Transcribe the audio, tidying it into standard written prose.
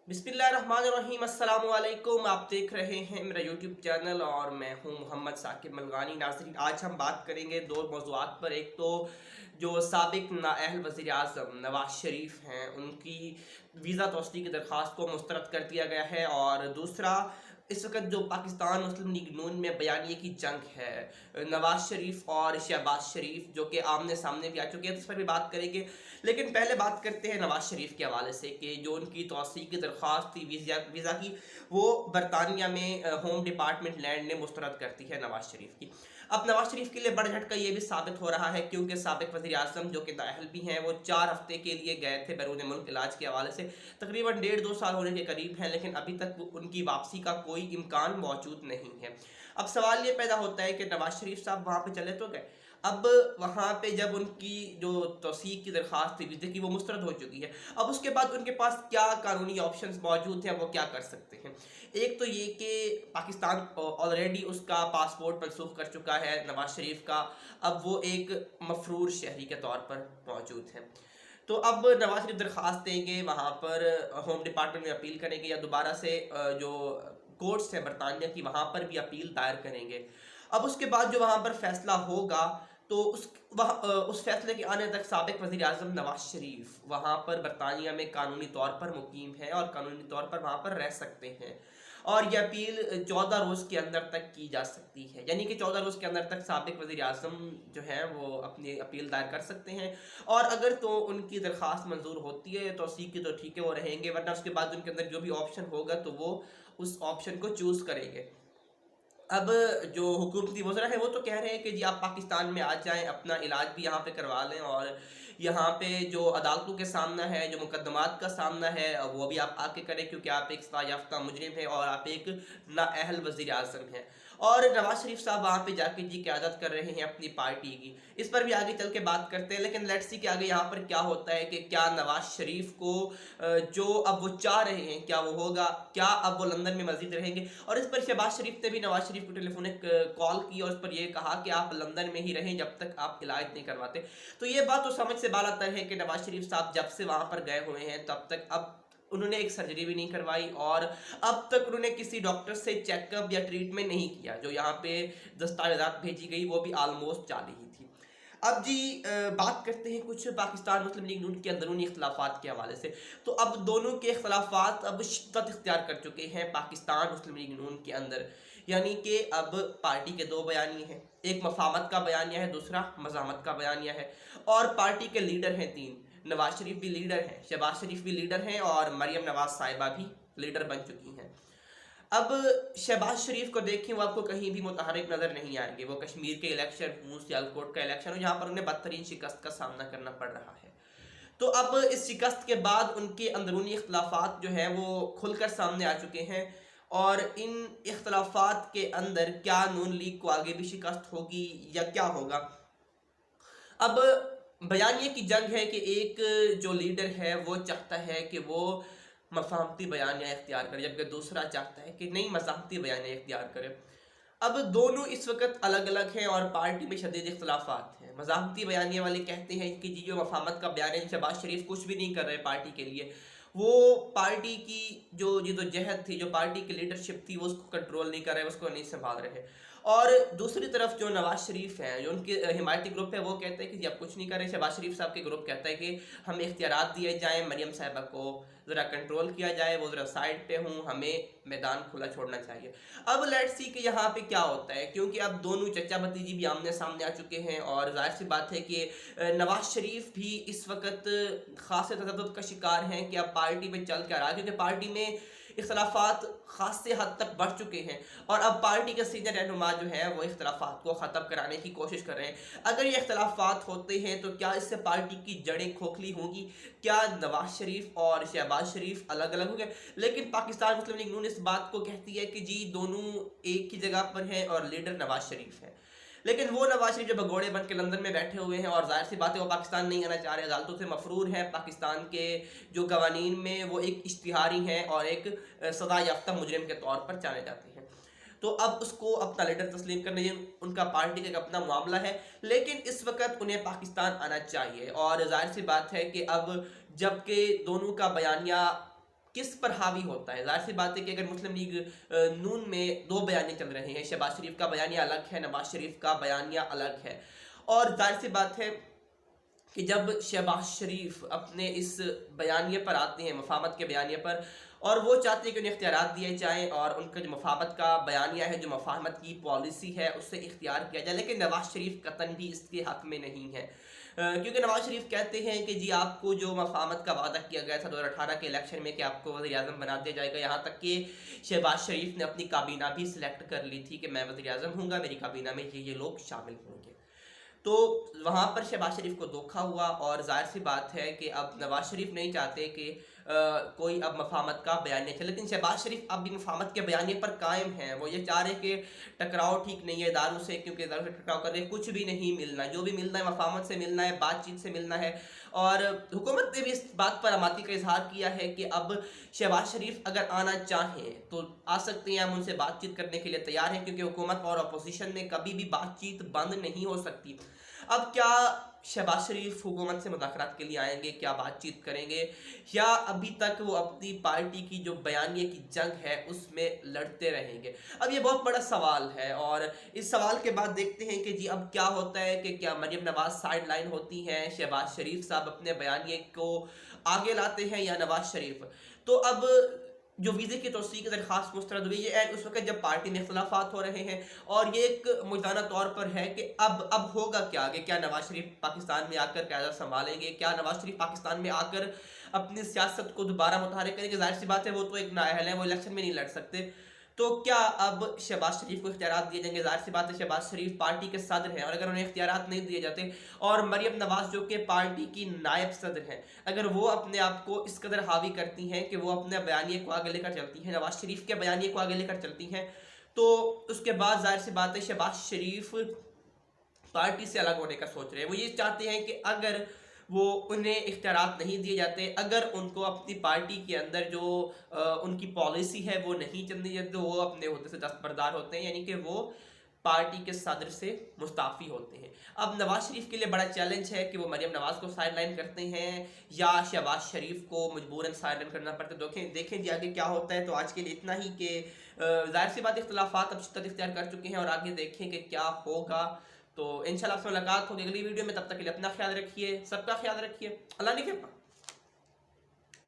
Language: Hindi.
बिस्मिल्लाहिर्रहमानिर्रहीम अस्सलाम वालेकुम। आप देख रहे हैं मेरा यूट्यूब चैनल और मैं हूं मोहम्मद साकिब मलगानी। नाज़रीन, आज हम बात करेंगे दो मौज़ूआत पर। एक तो जो साबिक नाअहल वज़ीर आज़म नवाज़ शरीफ हैं, उनकी वीज़ा तौसीक़ की दरख्वास्त को मुस्तरद कर दिया गया है, और दूसरा इस वक्त जो पाकिस्तान मुस्लिम लीग नून में बयानिए की जंग है, नवाज़ शरीफ और शहबाज शरीफ जो कि आमने सामने भी आ चुके हैं, तो इस पर भी बात करेंगे। लेकिन पहले बात करते हैं नवाज़ शरीफ के हवाले से कि जो उनकी तौसीक़ की दरख्वास्त थी वीज़ा की, वो बरतानिया में होम डिपार्टमेंट लैंड ने मुस्तरद करती है नवाज़ शरीफ की। अब नवाज़ शरीफ के लिए बड़ा झटका ये भी साबित हो रहा है, क्योंकि साबिक वज़ीर आज़म जो कि नाअहल भी हैं, वो 4 हफ्ते के लिए गए थे बैरून मुल्क इलाज के हवाले से। तकरीबन 1.5-2 साल होने के करीब हैं, लेकिन अभी तक उनकी वापसी का कोई इम्कान मौजूद नहीं है। अब सवाल ये पैदा होता है कि नवाज़ शरीफ साहब वहाँ पे चले तो गए, अब वहाँ पे जब उनकी जो तौसीक़ की दरख्वास्त थी वीज़े की, वो मुस्तरद हो चुकी है, अब उसके बाद उनके पास क्या कानूनी ऑप्शंस मौजूद हैं, वो क्या कर सकते हैं। एक तो ये कि पाकिस्तान ऑलरेडी उसका पासपोर्ट मनसूख कर चुका है नवाज़ शरीफ का, अब वो एक मफरूर शहरी के तौर पर मौजूद हैं। तो अब नवाज़ शरीफ दरख्वास्त देंगे, वहाँ पर होम डिपार्टमेंट में अपील करेंगे, या दोबारा से जो कोर्ट्स है बरतानिया की, वहाँ पर भी अपील दायर करेंगे। अब उसके बाद जो वहाँ पर फैसला होगा, तो उस फैसले के आने तक साबिक वज़ीर आज़म नवाज़ शरीफ वहाँ पर बरतानिया में कानूनी तौर पर मुकीम है और कानूनी तौर पर वहाँ पर रह सकते हैं, और यह अपील 14 रोज़ के अंदर तक की जा सकती है। यानी कि 14 रोज़ के अंदर तक साबिक वज़ीर आज़म जो है वो अपनी अपील दायर कर सकते हैं, और अगर तो उनकी दरख्वास्त मंजूर होती है तौसीक़ की, तो ठीक है, वो रहेंगे, वरना उसके बाद उनके अंदर जो भी ऑप्शन होगा तो वो उस ऑप्शन को चूज़ करेंगे। अब जो हुकूमती वज़रा है, वो तो कह रहे हैं कि जी आप पाकिस्तान में आ जाएँ, अपना इलाज भी यहाँ पे करवा लें, और यहाँ पे जो अदालतों के सामना है, जो मुकदमात का सामना है, वो भी आप आके करें, क्योंकि आप एक सज़ा याफ्ता मुजरिम हैं और आप एक नाअहल वज़ीर आज़म हैं। और नवाज़ शरीफ साहब वहाँ पे जाके जी क़यादत कर रहे हैं अपनी पार्टी की। इस पर भी आगे चल के बात करते हैं, लेकिन लेट्स सी कि आगे यहाँ पर क्या होता है, कि क्या नवाज़ शरीफ को जो अब वो चाह रहे हैं, क्या वो होगा? क्या अब वो लंदन में मज़ीद रहेंगे? और इस पर शहबाज शरीफ ने भी नवाज़ शरीफ को टेलीफोनिक कॉल की और उस पर यह कहा कि आप लंदन में ही रहें जब तक आप इलाज नहीं करवाते। तो ये बात तो समझ से बाहर है कि नवाज़ शरीफ साहब जब से वहाँ पर गए हुए हैं, तब तक अब उन्होंने एक सर्जरी भी नहीं करवाई, और अब तक उन्होंने किसी डॉक्टर से चेकअप या ट्रीटमेंट नहीं किया। जो यहाँ पे दस्तावेज़ात भेजी गई, वो भी ऑलमोस्ट जाली ही थी। अब जी बात करते हैं कुछ पाकिस्तान मुस्लिम लीग नून के अंदरूनी इख्तलाफात के हवाले से। तो अब दोनों के इख्तलाफात अब शिद्दत इख्तियार कर चुके हैं पाकिस्तान मुस्लिम लीग नून के अंदर। यानी कि अब पार्टी के दो बयानी हैं, एक मफाहमत का बयानिया है, दूसरा मज़ामत का बयानिया है, और पार्टी के लीडर हैं 3। नवाज़ शरीफ भी लीडर हैं, शहबाज शरीफ भी लीडर हैं, और मरियम नवाज़ साहिबा भी लीडर बन चुकी हैं। अब शहबाज शरीफ को देखें, वो आपको कहीं भी मुतहर्रिक नज़र नहीं आएंगे। वो कश्मीर के इलेक्शन हो, सियालकोट का इलेक्शन हो, जहाँ पर उन्हें बदतरीन शिकस्त का सामना करना पड़ रहा है। तो अब इस शिकस्त के बाद उनके अंदरूनी इख्तलाफात जो हैं वो खुलकर सामने आ चुके हैं, और इन इख्तलाफात के अंदर क्या नून लीग को आगे भी शिकस्त होगी या क्या होगा। अब बयान ये की जंग है कि एक जो लीडर है वो चाहता है कि वो मफाहमती बयानिया इख्तियार करे, जबकि दूसरा चाहता है कि नहीं, मज़ाहमती बयानिया इख्तियार करे। अब दोनों इस वक्त अलग अलग हैं और पार्टी में शदीद इख्तलाफात हैं। मज़ाहमती बयानिया वाले कहते हैं कि जी जो मफाहमत का बयान है, शहबाज शरीफ कुछ भी नहीं कर रहे पार्टी के लिए, वो पार्टी की जो जिदोजहद थी, जो पार्टी की लीडरशिप थी, वो उसको कंट्रोल नहीं कर रहे, उसको नहीं संभाल रहे। और दूसरी तरफ जो नवाज़ शरीफ हैं, जो उनके हिमायती ग्रुप है, वो कहते हैं कि जी आप कुछ नहीं कर रहे। शहबाज शरीफ साहब के ग्रुप कहता है कि हमें इख्तियारात दिए जाएँ, मरियम साहिबा को ज़रा कंट्रोल किया जाए, वो ज़रा साइड पे हूँ, हमें मैदान खुला छोड़ना चाहिए। अब लेट्स सी कि यहाँ पे क्या होता है, क्योंकि अब दोनों चचा भतीजी भी आमने सामने आ चुके हैं, और जाहिर सी बात है कि नवाज़ शरीफ भी इस वक्त खासे तशद्दुद का शिकार हैं कि अब पार्टी में चल क्या रहा है, क्योंकि पार्टी में इख्तलाफात खासे हद तक बढ़ चुके हैं, और अब पार्टी के सीनियर रहनुमा जो है वो इख्तलाफात को ख़त्म कराने की कोशिश कर रहे हैं। अगर ये इख्तलाफात होते हैं तो क्या इससे पार्टी की जड़ें खोखली होंगी? क्या नवाज़ शरीफ और शहबाज शरीफ अलग अलग होंगे? लेकिन पाकिस्तान मुस्लिम लीग नून इस बात को कहती है कि जी दोनों एक ही जगह पर हैं और लीडर नवाज़ शरीफ है। लेकिन वो नवाज शरीफ जो भगोड़े बन के लंदन में बैठे हुए हैं, और जाहिर सी बात है वो पाकिस्तान नहीं आना चाह रहे, अदालतों से मफरूर हैं। पाकिस्तान के जो कवानीन में वो एक इश्तिहारी हैं और एक सदा याफ्ता मुजरिम के तौर पर जाने जाते हैं। तो अब उसको अपना लीडर तस्लीम करने, ये उनका पार्टी का एक अपना मामला है, लेकिन इस वक्त उन्हें पाकिस्तान आना चाहिए। और जाहिर सी बात है कि अब जबकि दोनों का बयानिया किस पर हावी होता है। जाहिर सी बात है कि अगर मुस्लिम लीग नून में दो बयानी चल रहे हैं, शहबाज शरीफ का बयानिया अलग है, नवाज शरीफ का बयानिया अलग है, और जाहिर सी बात है कि जब शहबाज शरीफ अपने इस बयानिए पर आते हैं, मफामत के बयानिए पर, और वो चाहते हैं कि उन्हें इख्तियारात दिए जाएँ और उनका जो मफामत का बयानिया है, जो मफाहमत की पॉलिसी है, उससे इख्तियार किया जाए, लेकिन नवाज शरीफ कतन भी इसके हक में नहीं है। क्योंकि नवाज शरीफ कहते हैं कि जी आपको जो मफाहमत का वादा किया गया था 2018 के इलेक्शन में कि आपको वज़ीर आज़म बना दिया जाएगा, यहाँ तक कि शहबाज शरीफ ने अपनी काबीना भी सिलेक्ट कर ली थी कि मैं वज़ीर आज़म हूँगा, मेरी काबीना में ये लोग शामिल होंगे। तो वहाँ पर शहबाज शरीफ को धोखा हुआ, और जाहिर सी बात है कि अब नवाज शरीफ नहीं चाहते कि कोई अब मफामत का बयानिया चले, लेकिन शहबाज शरीफ अब भी मफामत के बयानिए पर कायम हैं। वो ये चाह रहे कि टकराव ठीक नहीं है इदारों से, क्योंकि इदारों से टकराव करके कुछ भी नहीं मिलना, जो भी मिलना है मफामत से मिलना है, बातचीत से मिलना है। और हुकूमत ने भी इस बात पर आमादी का इजहार किया है कि अब शहबाज शरीफ अगर आना चाहें तो आ सकते हैं, हम उनसे बातचीत करने के लिए तैयार हैं, क्योंकि हुकूमत और अपोजिशन में कभी भी बातचीत बंद नहीं हो सकती। अब क्या शहबाज शरीफ हुकूमत से मुज़ाकरात के लिए आएंगे, क्या बातचीत करेंगे, या अभी तक वो अपनी पार्टी की जो बयानिए की जंग है उसमें लड़ते रहेंगे? अब ये बहुत बड़ा सवाल है, और इस सवाल के बाद देखते हैं कि जी अब क्या होता है कि क्या मरियम नवाज साइड लाइन होती हैं, शहबाज शरीफ साहब अपने बयानिए को आगे लाते हैं, या नवाज शरीफ। तो अब जो वीज़े की तौसीक़ की दरख्वास्त मुस्तरद हुई है उस वक्त जब पार्टी में इख्तिलाफ़ात हो रहे हैं, और ये एक मुयदाना तौर पर है कि अब होगा क्या आगे। क्या नवाज शरीफ पाकिस्तान में आकर क़यादत संभालेंगे, क्या नवाज शरीफ पाकिस्तान में आकर अपनी सियासत को दोबारा मुतहर्रिक करेंगे? ज़ाहिर सी बात है वो तो एक नाअहल है, वो इलेक्शन में नहीं लड़ सकते। तो क्या अब शहबाज शरीफ को इख्तियारात दिए जाएंगे? ज़ाहिर सी बात है शहबाज शरीफ पार्टी के सदर हैं, और अगर उन्हें इख्तियारात नहीं दिए जाते, और मरियम नवाज जो कि पार्टी की नायब सदर हैं, अगर वो अपने आप को इस कदर हावी करती हैं कि वो अपने बयानिए को आगे लेकर चलती हैं, नवाज शरीफ के बयानिए को आगे लेकर चलती हैं, तो उसके बाद ज़ाहिर सी बात है शहबाज शरीफ पार्टी से अलग होने का सोच रहे हैं। वो ये चाहते हैं कि अगर वो उन्हें इख्तियारात नहीं दिए जाते, अगर उनको अपनी पार्टी के अंदर जो उनकी पॉलिसी है वो नहीं चलनी है, तो वो अपने होते से दस्तबरदार होते हैं, यानी कि वो पार्टी के सदर से मुस्ताफ़ी होते हैं। अब नवाज शरीफ के लिए बड़ा चैलेंज है कि वो मरियम नवाज को साइड लाइन करते हैं या शहबाज शरीफ को मजबूरन साइड लाइन करना पड़ता है। देखें जी आगे क्या होता है। तो आज के लिए इतना ही, कि जाहिर सी बात इख्तिलाफात अब शिद्दत इख्तियार कर चुके हैं, और आगे देखें कि क्या होगा। तो इंशाल्लाह आपसे मुलाकात होगी अगली वीडियो में। तब तक के लिए अपना ख्याल रखिए, सबका ख्याल रखिए। अल्लाह ने